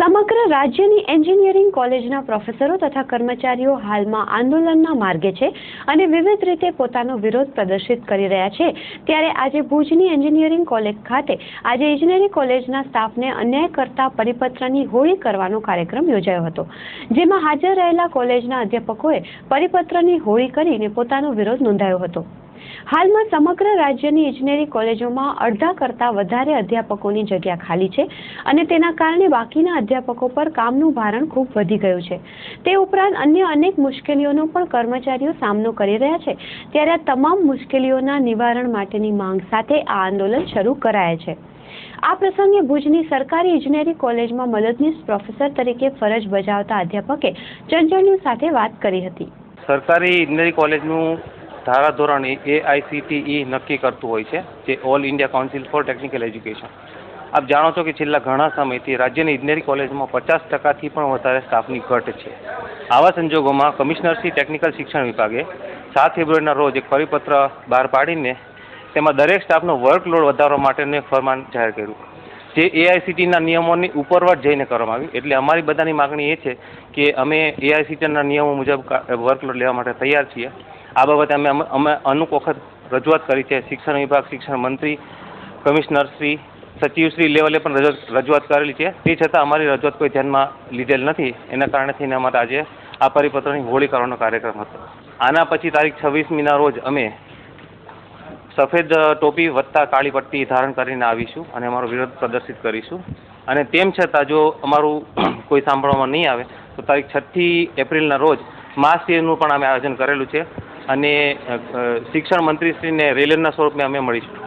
સમગ્ર રાજ્યની એન્જિનિયરિંગ કોલેજના પ્રોફેસરો તથા કર્મચારીઓ હાલમાં આંદોલનના માર્ગે છે અને વિવિધ રીતે પોતાનો વિરોધ પ્રદર્શિત કરી રહ્યા છે। ત્યારે આજે ભુજની એન્જિનિયરિંગ કોલેજ ખાતે આજે એન્જિનિયરિંગ કોલેજના સ્ટાફને અન્યાય કરતા પરિપત્રની હોળી કરવાનો કાર્યક્રમ યોજાયો હતો, જેમાં હાજર રહેલા કોલેજના અધ્યાપકોએ પરિપત્રની હોળી કરીને પોતાનો વિરોધ નોંધાવ્યો હતો। હાલમાં સમગ્ર રાજ્યની ઇજનેરી કોલેજોમાં અડધા કરતાં વધારે અધ્યાપકોની જગ્યા ખાલી છે અને તેના કારણે બાકીના અધ્યાપકો પર કામનું ભારણ ખૂબ વધી ગયું છે। તે ઉપરાંત અન્ય અનેક મુશ્કેલીઓનો પણ કર્મચારીઓ સામનો કરી રહ્યા છે। ત્યારે આ તમામ મુશ્કેલીઓના નિવારણ માટેની માંગ સાથે આ આંદોલન શરૂ કરાયા છે। આ પ્રસંગે ભુજની સરકારી ઇજનેરી કોલેજમાં મદદનીશ પ્રોફેસર તરીકે ફરજ બજાવતા અધ્યાપકે ચંચળ ન્યૂઝ સાથે વાત કરી હતી। સરકારી ઇજનેરી કોલેજનું ધારાધોરણ AICTE નક્કી કરતું હોય છે, જે all India council four technical education. આપ જાણો છો કે છેલ્લા ઘણા સમયથી રાજ્યની ઇજનેરી કોલેજમાં 50%થી પણ વધારે સ્ટાફની ઘટ છે। આવા સંજોગોમાં કમિશનરશ્રી ટેકનિકલ શિક્ષણ વિભાગે 7 ફેબ્રુઆરીના રોજ એક પરિપત્ર બહાર પાડીને તેમાં દરેક સ્ટાફનો વર્કલોડ વધારવા માટેનું એક ફરમાન જાહેર કર્યું, જે AICTEના નિયમોની ઉપરવટ જઈને કરવામાં આવ્યું। એટલે અમારી બધાની માગણી એ છે કે અમે AICTEના નિયમો મુજબ વર્કલોડ લેવા માટે તૈયાર છીએ। આ બાબતે અમે અમુક વખત રજૂઆત કરી છે। શિક્ષણ વિભાગ, શિક્ષણ મંત્રી, કમિશનરશ્રી, સચિવશ્રી લેવલે પણ રજૂઆત કરેલી છે। તે છતાં અમારી રજૂઆત કોઈ ધ્યાનમાં લીધેલ નથી। એના કારણે થઈને અમારે આજે આ પરિપત્રની હોળી કરવાનો કાર્યક્રમ હતો। આના પછી તારીખ 26મીના રોજ અમે સફેદ ટોપી વત્તા કાળી પટ્ટી ધારણ કરીને આવીશું અને અમારો વિરોધ પ્રદર્શિત કરીશું। અને તેમ છતાં જો અમારું કોઈ સાંભળવામાં નહીં આવે તો તારીખ 6 એપ્રિલના રોજ માસ ડેનું પણ અમે આયોજન કરેલું છે અને શિક્ષણ મંત્રીશ્રીને રેલીના સ્વરૂપે અમે મળીશું।